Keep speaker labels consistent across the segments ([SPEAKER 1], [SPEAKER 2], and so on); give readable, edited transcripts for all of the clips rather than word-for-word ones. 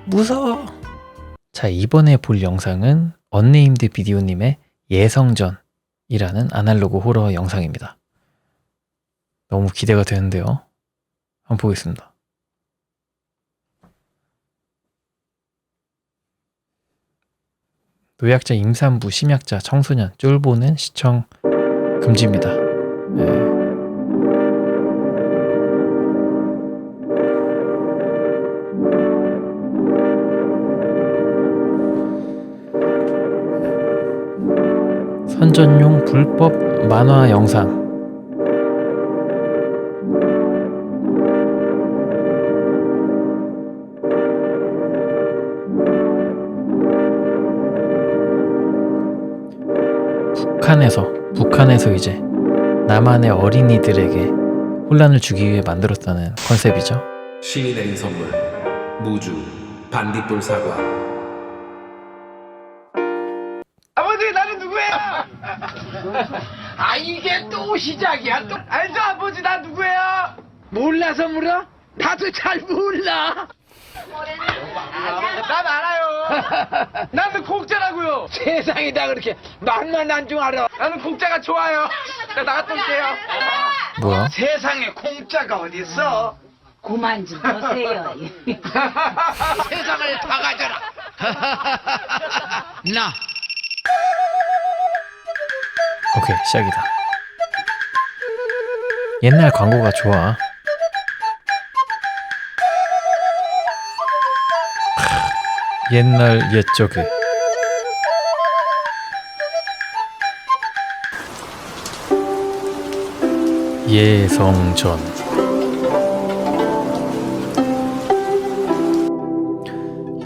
[SPEAKER 1] 무서워. 자, 이번에 볼 영상은 언네임드 비디오님의 예성전이라는 아날로그 호러 영상입니다. 너무 기대가 되는데요. 한번 보겠습니다. 노약자, 임산부, 심약자, 청소년, 쫄보는 시청 금지입니다. 네. 선전용 불법 만화 영상. 북한에서 이제 남한의 어린이들에게 혼란을 주기 위해 만들었다는 컨셉이죠.
[SPEAKER 2] 신이 내린 선물, 무주, 반딧불 사과.
[SPEAKER 3] 아버지, 나는 누구예요? 아, 이게 또 시작이야. 또 알죠, 아버지, 나 누구예요? 몰라서 물어? 나도 잘 몰라. 난 알아요. 나는 공짜라고요. 세상에 다 그렇게 말만 난 줄 알아. 나는 공짜가 좋아요. 나 나갔다 올게요.
[SPEAKER 1] 뭐야?
[SPEAKER 3] 세상에 공짜가 어디 있어?
[SPEAKER 4] 그만 좀 보세요.
[SPEAKER 3] 세상을 다 가져라. 나.
[SPEAKER 1] 오케이, 시작이다. 옛날 광고가 좋아. 옛날 옛적에 예성전.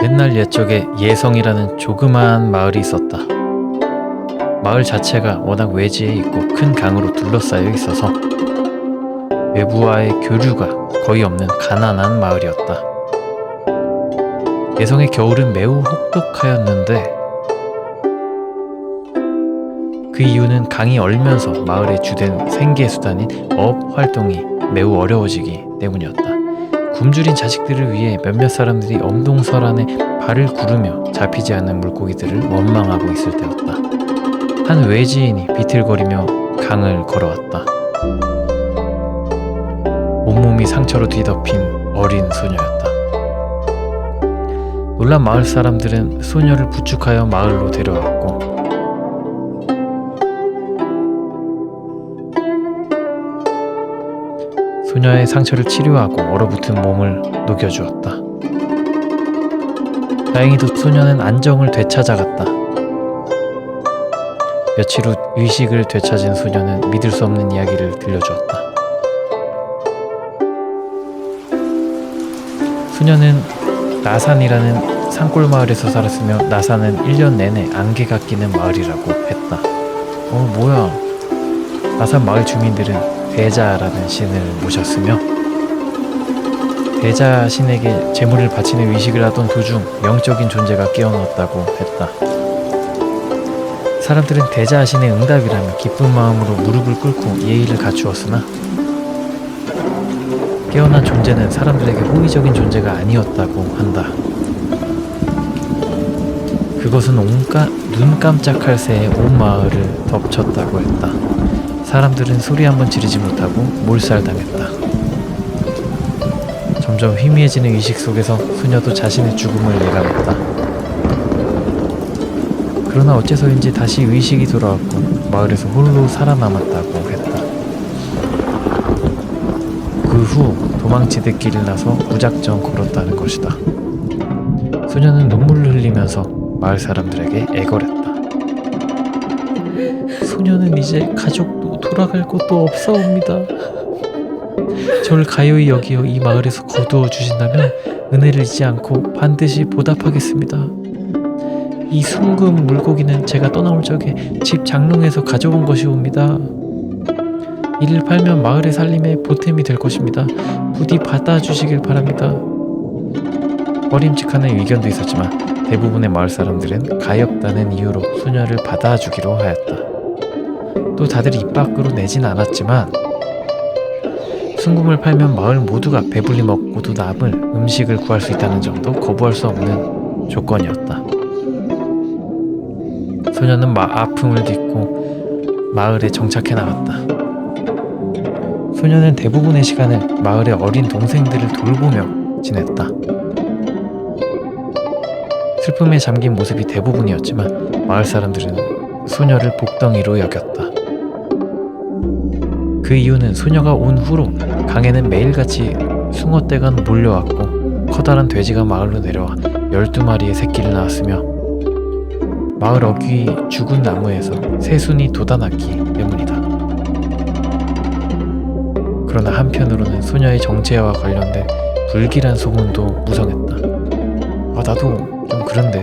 [SPEAKER 1] 옛날 옛적에 예성이라는 조그마한 마을이 있었다. 마을 자체가 워낙 외지에 있고 큰 강으로 둘러싸여 있어서 외부와의 교류가 거의 없는 가난한 마을이었다. 예성의 겨울은 매우 혹독하였는데 그 이유는 강이 얼면서 마을의 주된 생계수단인 어업 활동이 매우 어려워지기 때문이었다. 굶주린 자식들을 위해 몇몇 사람들이 엄동설안에 발을 구르며 잡히지 않는 물고기들을 원망하고 있을 때였다. 한 외지인이 비틀거리며 강을 걸어왔다. 온몸이 상처로 뒤덮인 어린 소녀였다. 놀란 마을 사람들은 소녀를 부축하여 마을로 데려왔고 소녀의 상처를 치료하고 얼어붙은 몸을 녹여주었다. 다행히도 소녀는 안정을 되찾아갔다. 며칠 후 의식을 되찾은 소녀는 믿을 수 없는 이야기를 들려주었다. 소녀는 나산이라는 산골 마을에서 살았으며 나산은 1년 내내 안개가 끼는 마을이라고 했다. 뭐야? 나산 마을 주민들은 대자라는 신을 모셨으며 대자 신에게 제물을 바치는 의식을 하던 도중 영적인 존재가 깨어났다고 했다. 사람들은 대자 신의 응답이라며 기쁜 마음으로 무릎을 꿇고 예의를 갖추었으나 깨어난 존재는 사람들에게 호의적인 존재가 아니었다고 한다. 그것은 온갖 눈 깜짝할 새에 온 마을을 덮쳤다고 했다. 사람들은 소리 한번 지르지 못하고 몰살당했다. 점점 희미해지는 의식 속에서 소녀도 자신의 죽음을 예감했다. 그러나 어째서인지 다시 의식이 돌아왔고 마을에서 홀로 살아남았다고 했다. 그 후 도망치듯 길을 나서 무작정 걸었다는 것이다. 소녀는 눈물을 흘리면서 마을 사람들에게 애걸했다. 소녀는 이제 가족도 돌아갈 곳도 없사옵니다. 저를 가요히 여기어 이 마을에서 거두어 주신다면 은혜를 잊지 않고 반드시 보답하겠습니다. 이 숭금 물고기는 제가 떠나올 적에 집 장롱에서 가져온 것이옵니다. 이를 팔면 마을의 살림에 보탬이 될 것입니다. 부디 받아주시길 바랍니다. 어림칙하는 의견도 있었지만 대부분의 마을 사람들은 가엾다는 이유로 소녀를 받아주기로 하였다. 또 다들 입 밖으로 내진 않았지만 순금을 팔면 마을 모두가 배불리 먹고도 남을 음식을 구할 수 있다는 점도 거부할 수 없는 조건이었다. 소녀는 아픔을 딛고 마을에 정착해 나갔다. 소녀는 대부분의 시간을 마을의 어린 동생들을 돌보며 지냈다. 슬픔에 잠긴 모습이 대부분이었지만 마을 사람들은 소녀를 복덩이로 여겼다. 그 이유는 소녀가 온 후로 강에는 매일같이 숭어떼가 몰려왔고 커다란 돼지가 마을로 내려와 12마리의 새끼를 낳았으며 마을 어귀 죽은 나무에서 새순이 돋아났기 때문이다. 그러나 한편으로는 소녀의 정체와 관련된 불길한 소문도 무성했다. 나도 좀 그런데.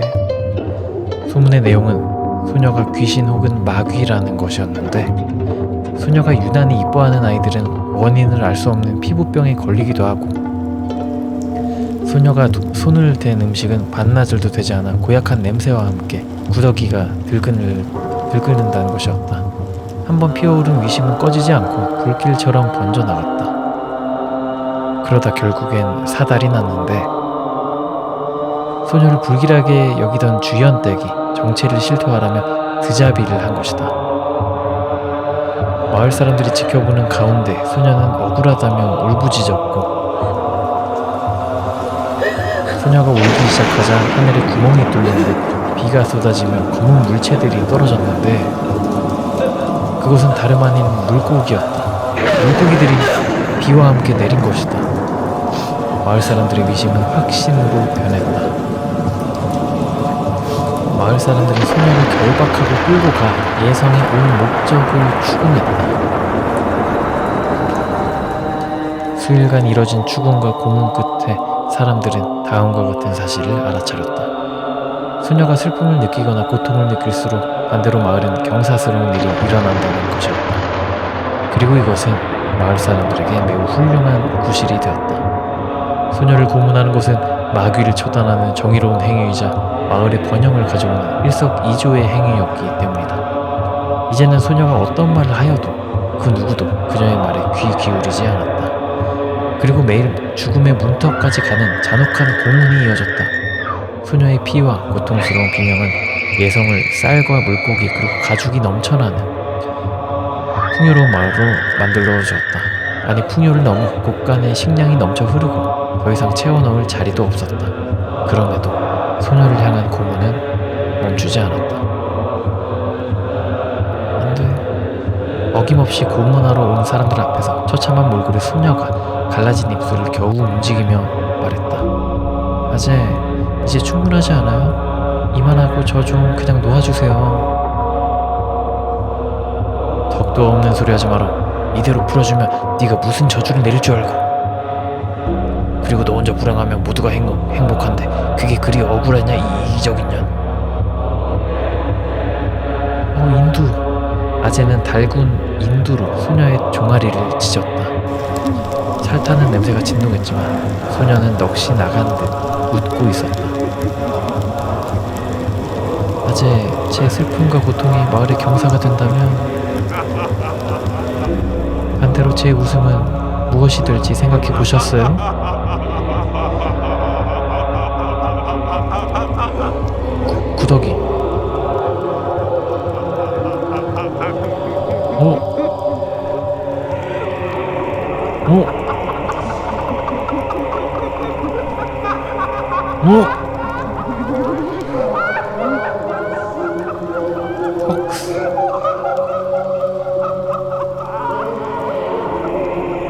[SPEAKER 1] 소문의 내용은 소녀가 귀신 혹은 마귀라는 것이었는데 소녀가 유난히 이뻐하는 아이들은 원인을 알 수 없는 피부병에 걸리기도 하고 소녀가 손을 댄 음식은 반나절도 되지 않아 고약한 냄새와 함께 구더기가 들끓는다는 것이었다. 한번 피어오른 위심은 꺼지지 않고 불길처럼 번져나갔다. 그러다 결국엔 사달이 났는데 소녀를 불길하게 여기던 주연댁이 정체를 실토하라며 드자비를 한 것이다. 마을 사람들이 지켜보는 가운데 소녀는 억울하다며 울부짖었고 소녀가 울기 시작하자 하늘에 구멍이 뚫린 듯 비가 쏟아지며 검은 물체들이 떨어졌는데 그것은 다름 아닌 물고기였다. 물고기들이 비와 함께 내린 것이다. 마을 사람들의 위심은 확신으로 변했다. 마을 사람들은 소녀를 결박하고 끌고 가 예성에 올 목적을 추궁했다. 수일간 이뤄진 추궁과 고문 끝에 사람들은 다음과 같은 사실을 알아차렸다. 소녀가 슬픔을 느끼거나 고통을 느낄수록 반대로 마을은 경사스러운 일이 일어난다는 것이었다. 그리고 이것은 마을 사람들에게 매우 훌륭한 구실이 되었다. 소녀를 고문하는 것은 마귀를 처단하는 정의로운 행위이자 마을의 번영을 가져오는 일석이조의 행위였기 때문이다. 이제는 소녀가 어떤 말을 하여도 그 누구도 그녀의 말에 귀 기울이지 않았다. 그리고 매일 죽음의 문턱까지 가는 잔혹한 고문이 이어졌다. 소녀의 피와 고통스러운 비명은 예성을 쌀과 물고기 그리고 가죽이 넘쳐나는 풍요로운 마을로 만들어 주었다. 아니 풍요를 넘어 곳간에 식량이 넘쳐 흐르고 더 이상 채워넣을 자리도 없었다. 그럼에도 소녀를 향한 고문은 멈추지 않았다. 안돼. 어김없이 고문하러 온 사람들 앞에서 처참한 몰골의 소녀가 갈라진 입술을 겨우 움직이며 말했다. 아재, 이제 충분하지 않아요? 이만하고 저 좀 그냥 놓아주세요. 덕도 없는 소리 하지 마라. 이대로 풀어주면 네가 무슨 저주를 내릴 줄 알고. 그리고 너 혼자 불행하면 모두가 행복한데 그게 그리 억울하냐 이기적이냐. 인두. 아재는 달군 인두로 소녀의 종아리를 찢었다. 살타는 냄새가 진동했지만 소녀는 넋이 나간 듯 웃고 있었다. 아재, 제 슬픔과 고통이 마을의 경사가 된다면 반대로 제 웃음은 무엇이 될지 생각해 보셨어요? 구더기.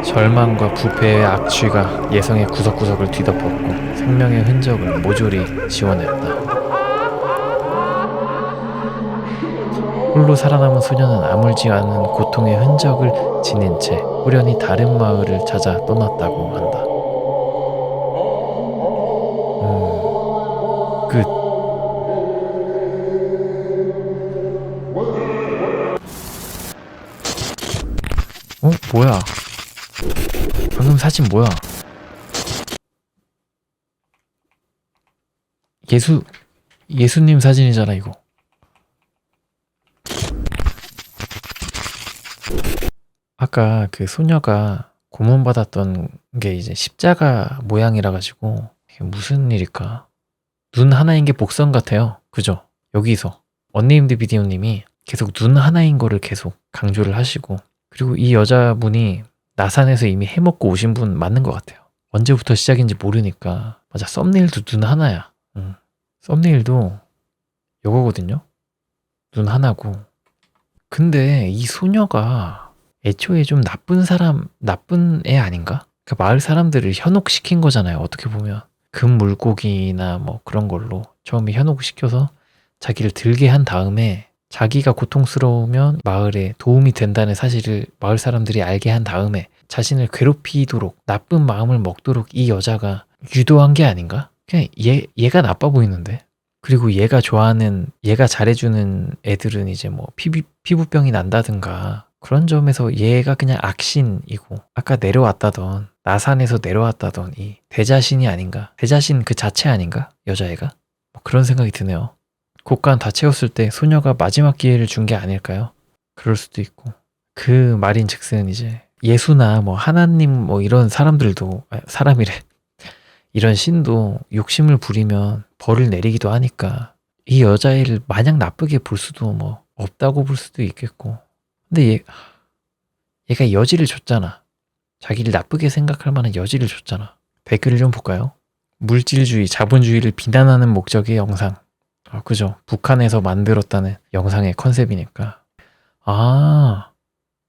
[SPEAKER 1] 절망과 부패의 악취가 예성의 구석구석을 뒤덮었고 생명의 흔적을 모조리 지워냈다. 홀로 살아남은 소녀는 아물지 않은 고통의 흔적을 지닌 채 후련히 다른 마을을 찾아 떠났다고 한다. 끝. 뭐야? 방금 사진 뭐야? 예수님 사진이잖아 이거. 아까 그 소녀가 고문받았던 게 이제 십자가 모양이라 가지고 이게 무슨 일일까? 눈 하나인 게 복선 같아요. 그죠? 여기서 언네임드 비디오님이 계속 눈 하나인 거를 계속 강조를 하시고, 그리고 이 여자분이 나산에서 이미 해먹고 오신 분 맞는 것 같아요. 언제부터 시작인지 모르니까. 맞아, 썸네일도 눈 하나야. 썸네일도 요거거든요. 눈 하나고. 근데 이 소녀가 애초에 좀 나쁜 애 아닌가? 그 마을 사람들을 현혹시킨 거잖아요. 어떻게 보면 금 물고기나 뭐 그런 걸로 처음에 현혹시켜서 자기를 들게 한 다음에 자기가 고통스러우면 마을에 도움이 된다는 사실을 마을 사람들이 알게 한 다음에 자신을 괴롭히도록 나쁜 마음을 먹도록 이 여자가 유도한 게 아닌가? 그냥 얘가 나빠 보이는데. 그리고 얘가 잘해주는 애들은 이제 뭐 피부병이 난다든가 그런 점에서 얘가 그냥 악신이고, 아까 나산에서 내려왔다던 이 대자신이 아닌가? 대자신 그 자체 아닌가? 여자애가? 뭐 그런 생각이 드네요. 곡간 다 채웠을 때 소녀가 마지막 기회를 준 게 아닐까요? 그럴 수도 있고. 그 말인 즉슨 이제 예수나 뭐 하나님 뭐 이런 사람이래. 이런 신도 욕심을 부리면 벌을 내리기도 하니까 이 여자애를 마냥 나쁘게 볼 수도 뭐 없다고 볼 수도 있겠고. 근데 얘가 여지를 줬잖아. 자기를 나쁘게 생각할 만한 여지를 줬잖아. 댓글을 좀 볼까요? 물질주의, 자본주의를 비난하는 목적의 영상. 그죠? 북한에서 만들었다는 영상의 컨셉이니까.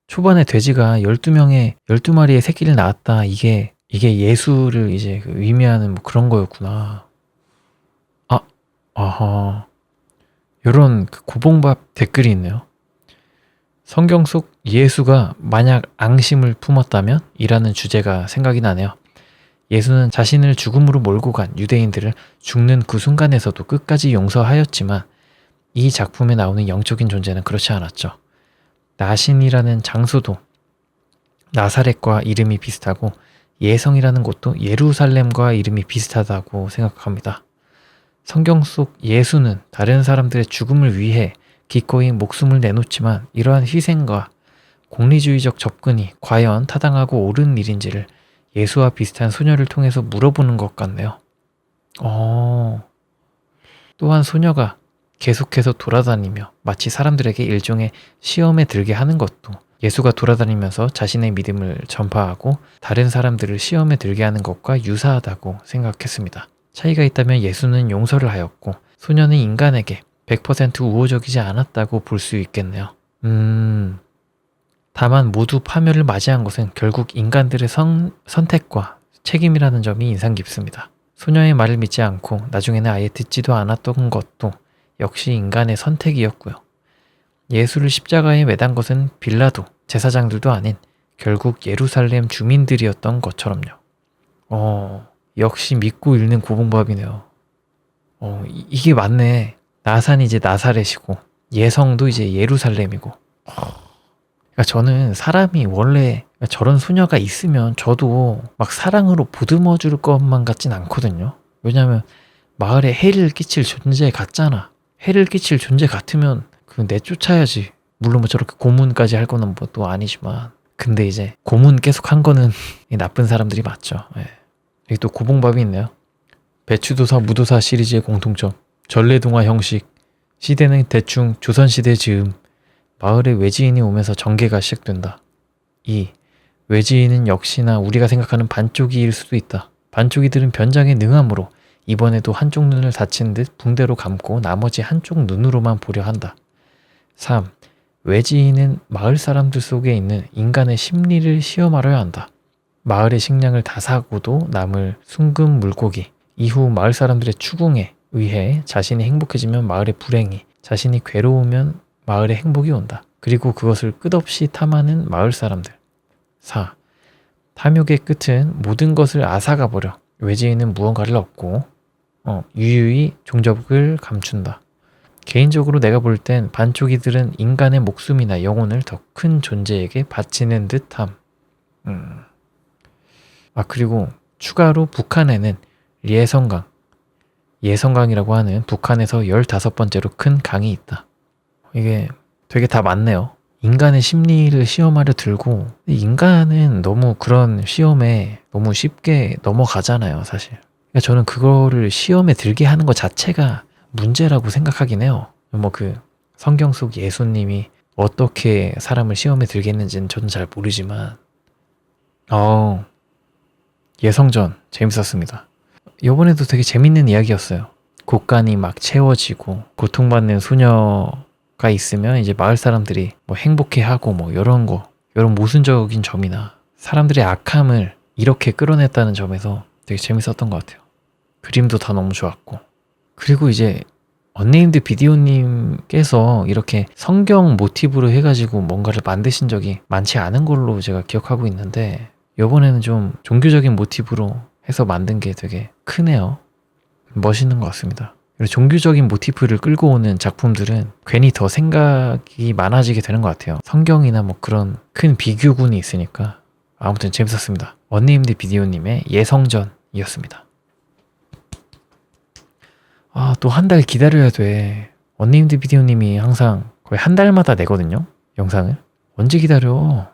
[SPEAKER 1] 초반에 돼지가 12마리의 새끼를 낳았다. 이게 예수를 이제 의미하는 뭐 그런 거였구나. 요런 그 고봉밥 댓글이 있네요. 성경 속 예수가 만약 앙심을 품었다면? 이라는 주제가 생각이 나네요. 예수는 자신을 죽음으로 몰고 간 유대인들을 죽는 그 순간에서도 끝까지 용서하였지만 이 작품에 나오는 영적인 존재는 그렇지 않았죠. 나신이라는 장소도 나사렛과 이름이 비슷하고 예성이라는 곳도 예루살렘과 이름이 비슷하다고 생각합니다. 성경 속 예수는 다른 사람들의 죽음을 위해 기꺼이 목숨을 내놓지만 이러한 희생과 공리주의적 접근이 과연 타당하고 옳은 일인지를 예수와 비슷한 소녀를 통해서 물어보는 것 같네요. 또한 소녀가 계속해서 돌아다니며 마치 사람들에게 일종의 시험에 들게 하는 것도 예수가 돌아다니면서 자신의 믿음을 전파하고 다른 사람들을 시험에 들게 하는 것과 유사하다고 생각했습니다. 차이가 있다면 예수는 용서를 하였고 소녀는 인간에게 100% 우호적이지 않았다고 볼 수 있겠네요. 다만 모두 파멸을 맞이한 것은 결국 인간들의 선택과 책임이라는 점이 인상 깊습니다. 소녀의 말을 믿지 않고 나중에는 아예 듣지도 않았던 것도 역시 인간의 선택이었고요. 예수를 십자가에 매단 것은 빌라도, 제사장들도 아닌 결국 예루살렘 주민들이었던 것처럼요. 역시 믿고 읽는 고봉밥이네요. 이게 맞네. 나산이 이제 나사렛이고 예성도 이제 예루살렘이고. 그러니까 저는 사람이 원래 저런 소녀가 있으면 저도 막 사랑으로 보듬어 줄 것만 같진 않거든요. 왜냐면 마을에 해를 끼칠 존재 같잖아. 해를 끼칠 존재 같으면 그 내쫓아야지. 물론 뭐 저렇게 고문까지 할 거는 뭐 또 아니지만. 근데 이제 고문 계속 한 거는 이 나쁜 사람들이 맞죠. 여기 또 고봉밥이 있네요. 배추도사 무도사 시리즈의 공통점. 전래동화 형식. 시대는 대충 조선시대 즈음. 마을에 외지인이 오면서 전개가 시작된다. 2. 외지인은 역시나 우리가 생각하는 반쪽이일 수도 있다. 반쪽이들은 변장에 능하므로 이번에도 한쪽 눈을 닫힌 듯 붕대로 감고 나머지 한쪽 눈으로만 보려 한다. 3. 외지인은 마을 사람들 속에 있는 인간의 심리를 시험하려야 한다. 마을의 식량을 다 사고도 남을 순금 물고기, 이후 마을 사람들의 추궁에 의해 자신이 행복해지면 마을의 불행이, 자신이 괴로우면 마을의 행복이 온다. 그리고 그것을 끝없이 탐하는 마을 사람들. 4. 탐욕의 끝은 모든 것을 앗아가버려 외지인은 무언가를 얻고 유유히 종적을 감춘다. 개인적으로 내가 볼 땐 반쪽이들은 인간의 목숨이나 영혼을 더 큰 존재에게 바치는 듯함. 그리고 추가로 북한에는 예성강이라고 하는 북한에서 15번째로 큰 강이 있다. 이게 되게 다 맞네요. 인간의 심리를 시험하려 들고 인간은 너무 그런 시험에 너무 쉽게 넘어가잖아요, 사실. 그러니까 저는 그거를 시험에 들게 하는 것 자체가 문제라고 생각하긴 해요. 뭐 그 성경 속 예수님이 어떻게 사람을 시험에 들게 했는지는 저는 잘 모르지만 예성전 재밌었습니다. 이번에도 되게 재밌는 이야기였어요. 곳간이 막 채워지고 고통받는 소녀가 있으면 이제 마을 사람들이 뭐 행복해하고 뭐 이런 모순적인 점이나 사람들의 악함을 이렇게 끌어냈다는 점에서 되게 재밌었던 것 같아요. 그림도 다 너무 좋았고. 그리고 이제 언네임드 비디오님께서 이렇게 성경 모티브로 해가지고 뭔가를 만드신 적이 많지 않은 걸로 제가 기억하고 있는데 이번에는 좀 종교적인 모티브로 해서 만든 게 되게 크네요. 멋있는 것 같습니다. 그리고 종교적인 모티프를 끌고 오는 작품들은 괜히 더 생각이 많아지게 되는 것 같아요. 성경이나 뭐 그런 큰 비교군이 있으니까. 아무튼 재밌었습니다. 언네임드 비디오님의 예성전이었습니다. 또 한 달 기다려야 돼. 언네임드 비디오님이 항상 거의 한 달마다 내거든요, 영상을. 언제 기다려?